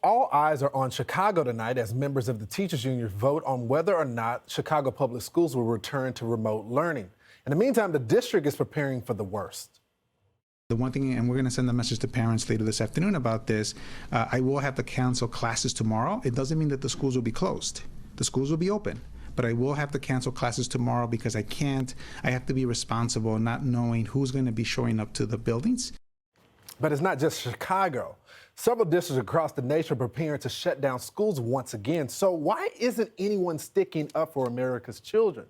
All eyes are on Chicago tonight as members of the teachers union vote on whether or not Chicago public schools will return to remote learning. In the meantime, the district is preparing for the worst. The one thing, and we're going to send a message to parents later this afternoon about this, I will have to cancel classes tomorrow. It doesn't mean that the schools will be closed. The schools will be open. But I will have to cancel classes tomorrow because I have to be responsible not knowing who's going to be showing up to the buildings. But it's not just Chicago. Several districts across the nation are preparing to shut down schools once again. So why isn't anyone sticking up for America's children?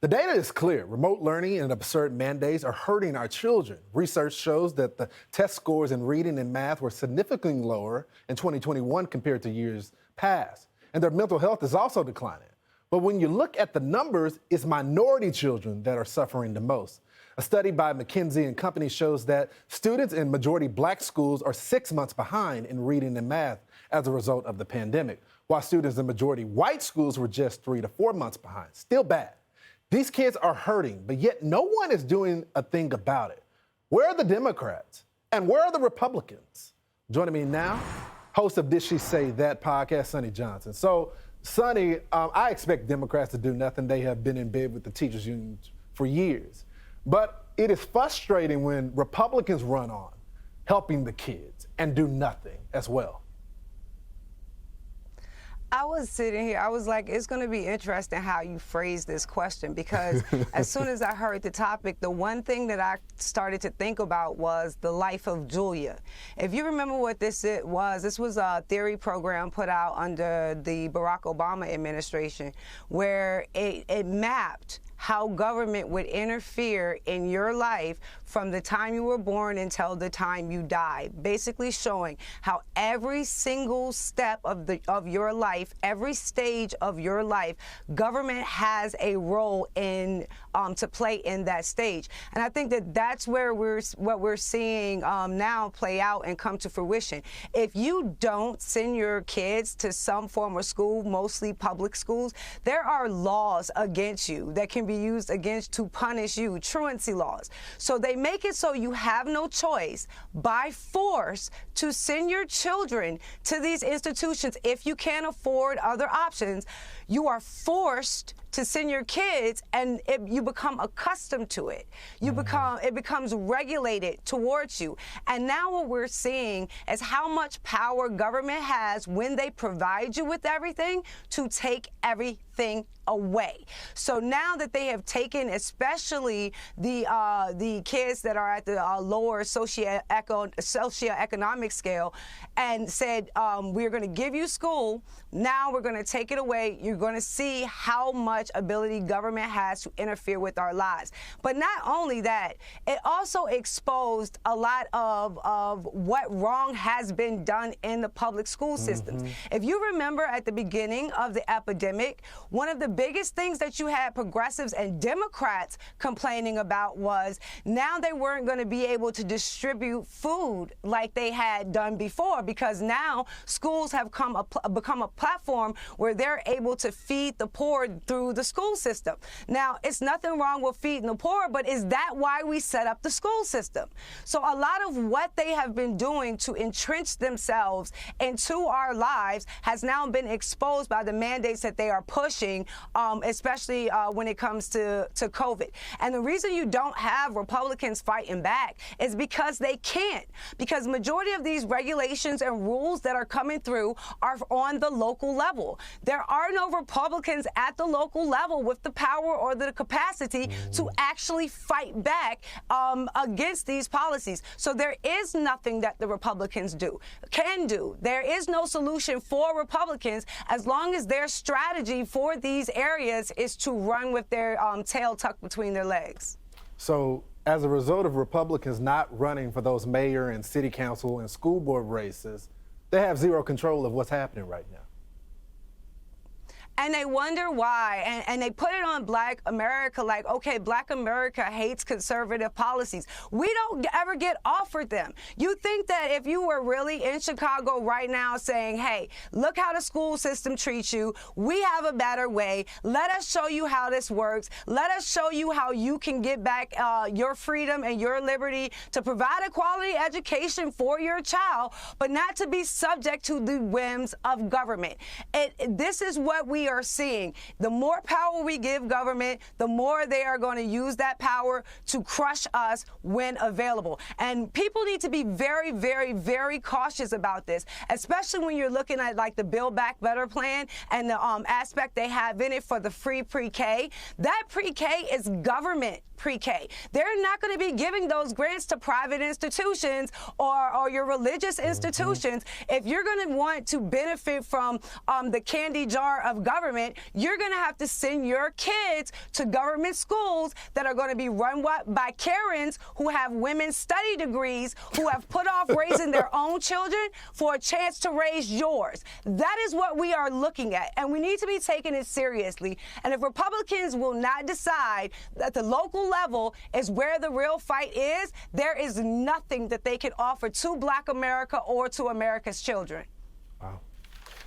The data is clear. Remote learning and absurd mandates are hurting our children. Research shows that the test scores in reading and math were significantly lower in 2021 compared to years past. And their mental health is also declining. But when you look at the numbers, it's minority children that are suffering the most. A study by McKinsey & Company shows that students in majority black schools are 6 months behind in reading and math as a result of the pandemic, while students in majority white schools were just 3 to 4 months behind. Still bad. These kids are hurting, but yet no one is doing a thing about it. Where are the Democrats? And where are the Republicans? Joining me now, host of Did She Say That podcast, Sonnie Johnson. So, Sonnie, I expect Democrats to do nothing. They have been in bed with the teachers union for years. But it is frustrating when Republicans run on helping the kids and do nothing as well. I was sitting here, I was like, it's going to be interesting how you phrase this question, because as soon as I heard the topic, the one thing that I started to think about was the life of Julia. If you remember what this was a theory program put out under the Barack Obama administration where it mapped how government would interfere in your life from the time you were born until the time you die, basically showing how every single step of your life, every stage of your life, government has a role in to play in that stage. And I think that that's where what we're seeing now play out and come to fruition. If you don't send your kids to some form of school, mostly public schools, there are laws against you that can be used against to punish you, truancy laws. So they make it so you have no choice by force to send your children to these institutions. If you can't afford other options, you are forced to send your kids, and you become accustomed to it. It becomes regulated towards you. And now what we're seeing is how much power government has when they provide you with everything to take everything away. So now that they have taken, especially the kids that are at the lower socioeconomic scale, and said, we're going to give you school, now we're going to take it away. You're going to see how much ability government has to interfere with our lives. But not only that, it also exposed a lot of what wrong has been done in the public school systems. If you remember at the beginning of the epidemic, one of the biggest things that you had progressives and Democrats complaining about was now they weren't going to be able to distribute food like they had done before, because now schools have become a platform where they're able to feed the poor through the school system. Now, it's nothing wrong with feeding the poor, but is that why we set up the school system? So a lot of what they have been doing to entrench themselves into our lives has now been exposed by the mandates that they are pushing, especially when it comes to COVID. And the reason you don't have Republicans fighting back is because they can't. Because majority of these regulations and rules that are coming through are on the local level. There are no Republicans at the local level with the power or the capacity to actually fight back against these policies. So there is nothing that the Republicans can do. There is no solution for Republicans as long as their strategy for these areas is to run with their tail tucked between their legs. So as a result of Republicans not running for those mayor and city council and school board races, they have zero control of what's happening right now. and they wonder why, and they put it on Black America like, okay, Black America hates conservative policies. We don't ever get offered them. You think that if you were really in Chicago right now saying, hey, look how the school system treats you, we have a better way, let us show you how this works, let us show you how you can get back your freedom and your liberty to provide a quality education for your child, but not to be subject to the whims of government. This is what we are seeing. The more power we give government, the more they are going to use that power to crush us when available. And people need to be very, very, very cautious about this, especially when you're looking at like the Build Back Better plan and the aspect they have in it for the free pre-K. That pre-K is government pre-K. They're not going to be giving those grants to private institutions or your religious institutions. If you're going to want to benefit from the candy jar of government, you're going to have to send your kids to government schools that are going to be run by Karens who have women's study degrees, who have put off raising their own children for a chance to raise yours. That is what we are looking at, and we need to be taking it seriously. And if Republicans will not decide that the local level is where the real fight is, there is nothing that they can offer to Black America or to America's children. Wow.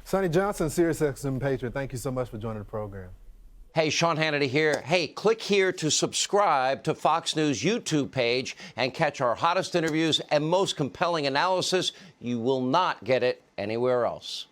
Sonnie Johnson, SiriusXM Patriot, thank you so much for joining the program. Hey, Sean Hannity here. Hey, click here to subscribe to Fox News YouTube page and catch our hottest interviews and most compelling analysis. You will not get it anywhere else.